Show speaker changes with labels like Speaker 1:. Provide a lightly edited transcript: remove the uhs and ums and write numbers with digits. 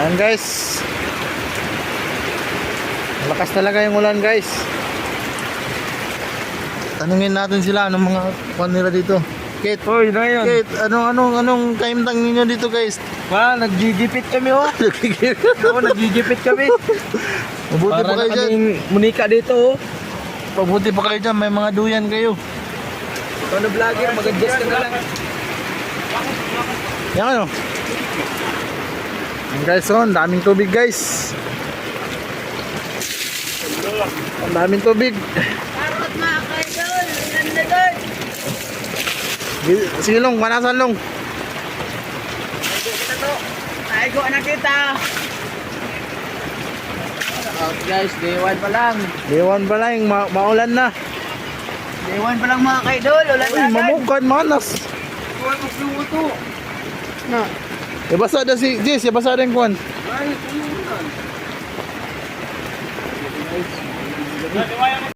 Speaker 1: Ayan guys. Malakas talaga yung ulan guys. Tanungin natin sila anong mga kuwan nila dito. Kate,
Speaker 2: Hoy, na yun.
Speaker 1: Kate, anong kaimtang ninyo dito guys?
Speaker 2: Naggigipit kami oh. Oo, naggigipit kami.
Speaker 1: Mabuti
Speaker 2: Para
Speaker 1: pa kayo
Speaker 2: na
Speaker 1: dyan.
Speaker 2: kaming munika dito oh.
Speaker 1: Mabuti pa kayo dyan, may mga duyan kayo.
Speaker 2: Ikaw na vlogger, mag-adjust ka na lang.
Speaker 1: Yan ano? Yan guys, oh, ang daming tubig guys. Ang daming tubig.
Speaker 3: Parot mga kaidol, ganda doon.
Speaker 1: Sige Long, manasan Long.
Speaker 3: Aigo na kita.
Speaker 2: Out guys, day 1 pa lang.
Speaker 1: Lewan pa lang, maulan na.
Speaker 3: Dewan pa lang mga kaidol, ulan
Speaker 1: Uy,
Speaker 3: na agad.
Speaker 1: mamukan, manas.
Speaker 2: Huwag magluto.
Speaker 1: Na. Ibasa na si Jess, ibasa rin kuwan.
Speaker 2: Ay, kumulan.